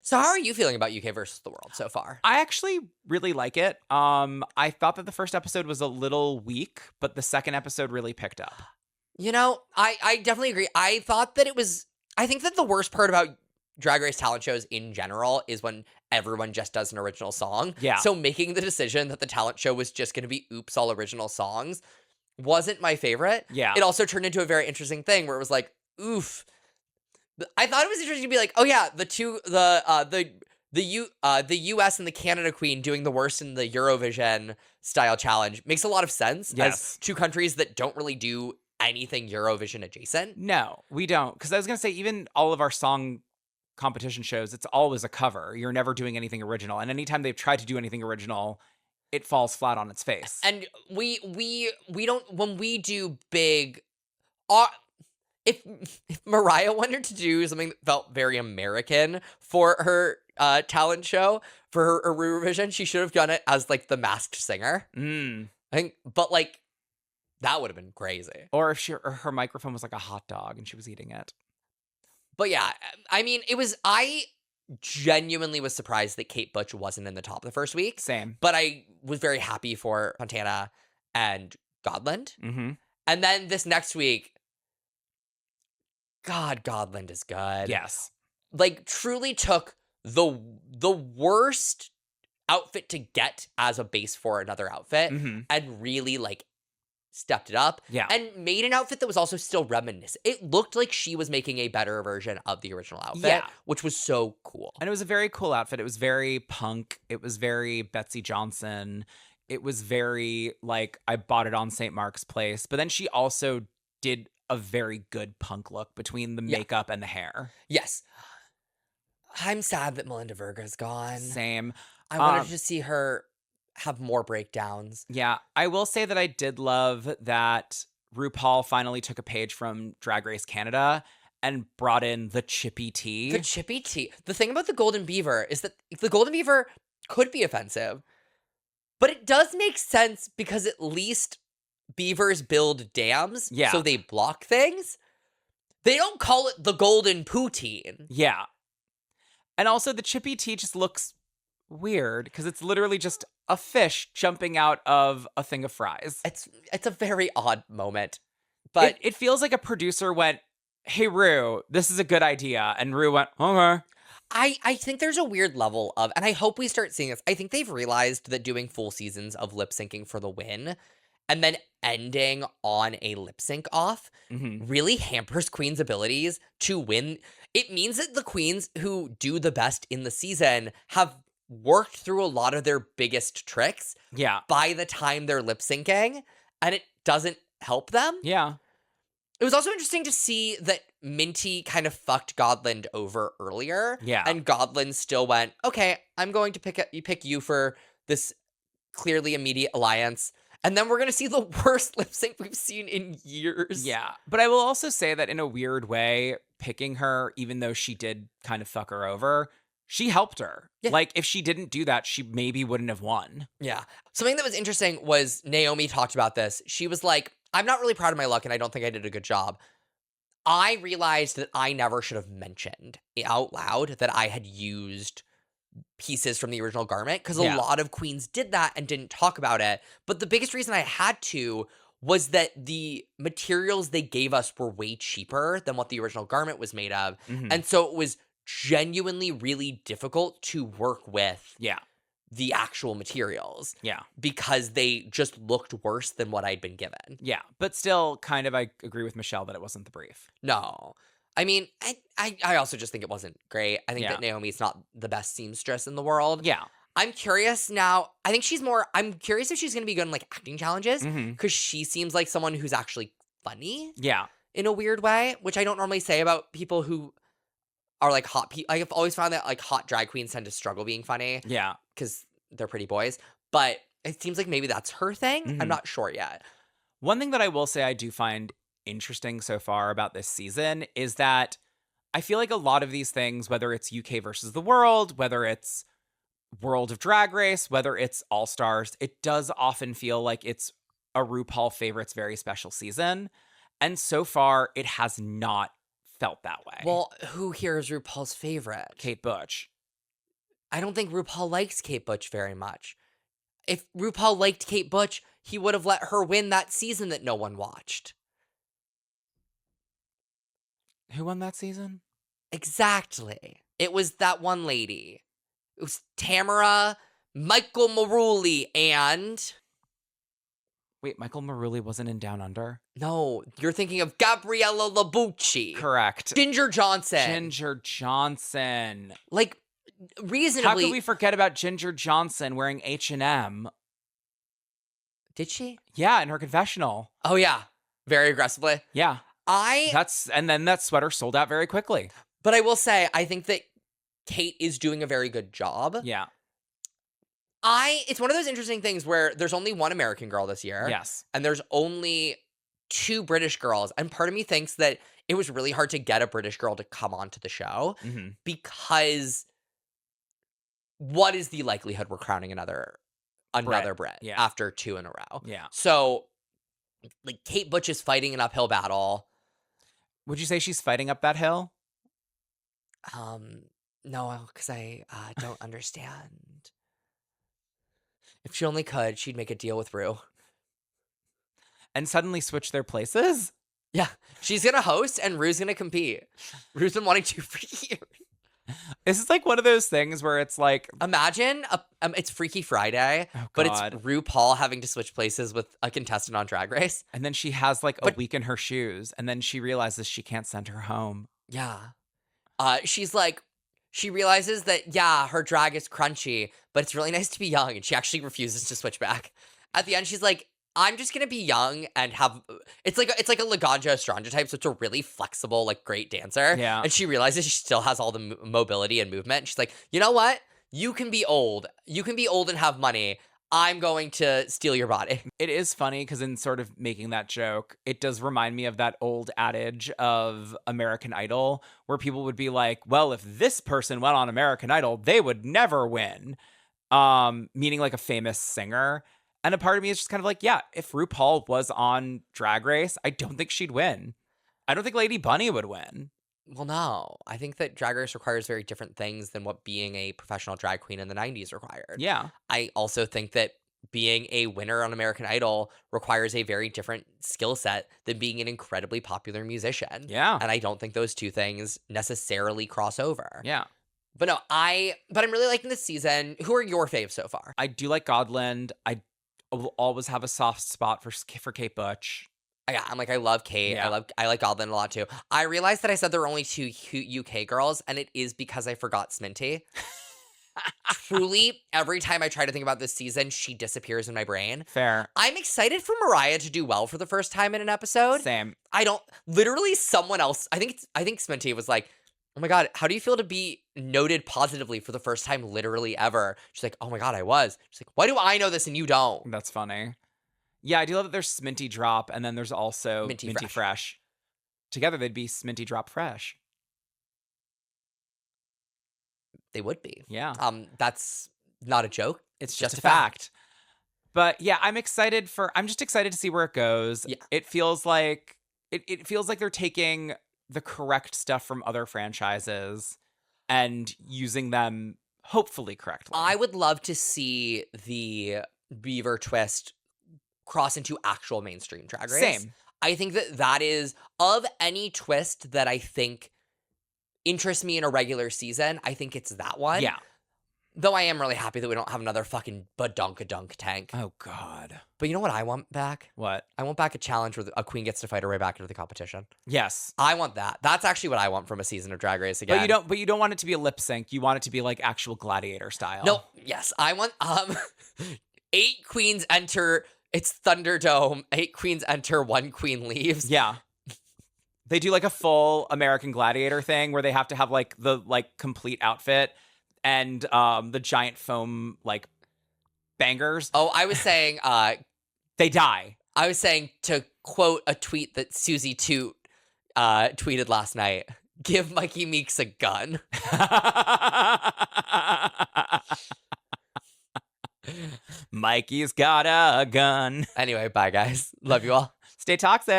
So how are you feeling about UK versus the world so far? I actually really like it. I thought that the first episode was a little weak, but the second episode really picked up. I definitely agree. I think that the worst part about Drag Race talent shows in general is when everyone just does an original song. Yeah. So making the decision that the talent show was just going to be oops, all original songs wasn't my favorite. Yeah. It also turned into a very interesting thing where it was like, oof. I thought it was interesting to be like, oh yeah, the US and the Canada Queen doing the worst in the Eurovision style challenge makes a lot of sense as Yes. two countries that don't really do anything Eurovision adjacent. No, we don't. Because I was going to say, even all of our song competition shows, it's always a cover. You're never doing anything original. And anytime they've tried to do anything original, it falls flat on its face. And we don't when we do big uh, if Mariah wanted to do something that felt very American for her talent show for her Eurovision, she should have done it as like the Masked Singer. Mm. I think, but like that would have been crazy. Or if her microphone was like a hot dog and she was eating it. But yeah, I mean, I genuinely was surprised that Kate Bush wasn't in the top the first week. Same. But I was very happy for Fontana and Godland. Mm-hmm. And then this next week, God, Godland is good. Yes. Like, truly took the worst outfit to get as a base for another outfit Mm-hmm. and really, like, stepped it up. Yeah. And made an outfit that was also still reminiscent. It looked like she was making a better version of the original outfit, Yeah. which was so cool. And it was a very cool outfit. It was very punk. It was very Betsy Johnson. It was very, like, I bought it on St. Mark's Place. But then she also did a very good punk look between the makeup and the hair. Yes. I'm sad that Melinda Verga's gone. Same. I wanted to see her have more breakdowns. Yeah. I will say that I did love that RuPaul finally took a page from Drag Race Canada and brought in the Chippy tea. The Chippy tea. The thing about the Golden Beaver is that the Golden Beaver could be offensive, but it does make sense because at least beavers build dams, so they block things. They don't call it the Golden Poutine. Yeah. And also the Chippy tea just looks weird because it's literally just a fish jumping out of a thing of fries. It's a very odd moment. But it feels like a producer went, hey, Rue, this is a good idea. And Rue went, okay. I think there's a weird level of, and I hope we start seeing this, I think they've realized that doing full seasons of lip syncing for the win and then ending on a lip sync off really hampers queens' abilities to win. It means that the queens who do the best in the season have worked through a lot of their biggest tricks by the time they're lip syncing, and it doesn't help them. Yeah. It was also interesting to see that Minty kind of fucked Godland over earlier. Yeah. And Godland still went, okay, I'm going to pick you for this clearly immediate alliance. And then we're going to see the worst lip sync we've seen in years. Yeah. But I will also say that in a weird way, picking her, even though she did kind of fuck her over, she helped her. Yeah. Like, if she didn't do that, she maybe wouldn't have won. Yeah. Something that was interesting was Naomi talked about this. She was like, I'm not really proud of my look and I don't think I did a good job. I realized that I never should have mentioned out loud that I had used pieces from the original garment because a lot of queens did that and didn't talk about it. But the biggest reason I had to was that the materials they gave us were way cheaper than what the original garment was made of. And so it was genuinely really difficult to work with the actual materials. Yeah. Because they just looked worse than what I'd been given. Yeah. But still, kind of, I agree with Michelle that it wasn't the brief. No. I mean, I also just think it wasn't great. I think that Naomi's not the best seamstress in the world. Yeah. I'm curious now. I think I'm curious if she's going to be good in like acting challenges because she seems like someone who's actually funny. Yeah. In a weird way, which I don't normally say about people who are like hot people. I've always found that like hot drag queens tend to struggle being funny. Yeah. Because they're pretty boys. But it seems like maybe that's her thing. I'm not sure yet. One thing that I will say I do find interesting so far about this season is that I feel like a lot of these things, whether it's UK versus the world, whether it's World of Drag Race, whether it's All Stars, it does often feel like it's a RuPaul Favorites very special season. And so far, it has not felt that way. Well, who here is RuPaul's favorite? Kate Bush. I don't think RuPaul likes Kate Butch very much. If RuPaul liked Kate Butch, he would have let her win that season that no one watched. Who won that season? Exactly. It was that one lady. It was Tamara, Michael Maruli, and... Wait, Michael Maruli wasn't in Down Under? No, you're thinking of Gabriella Labucci. Correct. Ginger Johnson. Ginger Johnson. Like, reasonably... How could we forget about Ginger Johnson wearing H&M? Did she? Yeah, in her confessional. Oh, yeah. Very aggressively. Yeah. And then that sweater sold out very quickly. But I will say, I think that Kate is doing a very good job. Yeah. It's one of those interesting things where there's only one American girl this year. Yes. And there's only 2 British girls. And part of me thinks that it was really hard to get a British girl to come onto the show because what is the likelihood we're crowning another Brit after 2 in a row? Yeah. So, like, Kate Butch is fighting an uphill battle. Would you say she's fighting up that hill? No, because I don't understand. If she only could, she'd make a deal with Rue. And suddenly switch their places? Yeah. She's going to host and Rue's going to compete. Rue's been wanting to for years. This is like one of those things where it's like... Imagine it's Freaky Friday, but it's RuPaul having to switch places with a contestant on Drag Race. And then she has like a week in her shoes, and then she realizes she can't send her home. Yeah. She realizes that, yeah, her drag is crunchy, but it's really nice to be young, and she actually refuses to switch back. At the end, she's like, I'm just gonna be young and have... It's like a Laganja Estranja type, so it's a really flexible, like, great dancer. Yeah. And she realizes she still has all the mobility and movement. And she's like, you know what? You can be old. You can be old and have money. I'm going to steal your body. It is funny because in sort of making that joke, it does remind me of that old adage of American Idol where people would be like, well, if this person went on American Idol, they would never win. Meaning like a famous singer. And a part of me is just kind of like, yeah, if RuPaul was on Drag Race, I don't think she'd win. I don't think Lady Bunny would win. Well, no. I think that Drag Race requires very different things than what being a professional drag queen in the 90s required. Yeah. I also think that being a winner on American Idol requires a very different skill set than being an incredibly popular musician. Yeah. And I don't think those two things necessarily cross over. Yeah. But no, I'm really liking this season. Who are your faves so far? I do like Godland. I will always have a soft spot for Kate Butch. Yeah, I love Kate. Yeah. I like Godlin a lot too. I realized that I said there were only 2 UK girls, and it is because I forgot Sminty. Truly, every time I try to think about this season, she disappears in my brain. Fair. I'm excited for Mariah to do well for the first time in an episode. Same. Literally someone else, I think Sminty was like, oh my God, how do you feel to be noted positively for the first time literally ever? She's like, oh my God, I was. She's like, why do I know this and you don't? That's funny. Yeah, I do love that there's Sminty Drop, and then there's also Minty Fresh. Together, they'd be Sminty Drop Fresh. They would be. Yeah. That's not a joke. It's just a fact. But yeah, I'm just excited to see where it goes. Yeah. It feels like they're taking the correct stuff from other franchises and using them hopefully correctly. I would love to see the Beaver twist cross into actual mainstream Drag Race. Same. I think that is, of any twist that I think interests me in a regular season, I think it's that one. Yeah. Though I am really happy that we don't have another fucking badunkadunk tank. Oh, God. But you know what I want back? What? I want back a challenge where a queen gets to fight her way back into the competition. Yes. I want that. That's actually what I want from a season of Drag Race again. But you don't want it to be a lip sync. You want it to be like actual gladiator style. No, yes. I want 8 queens enter. It's Thunderdome. 8 queens enter, 1 queen leaves. Yeah. They do like a full American Gladiator thing where they have to have like the complete outfit and the giant foam like bangers. Oh, I was saying they die. I was saying, to quote a tweet that Susie Toot tweeted last night, give Mikey Meeks a gun. Mikey's got a gun. Anyway, bye guys. Love you all. Stay toxic.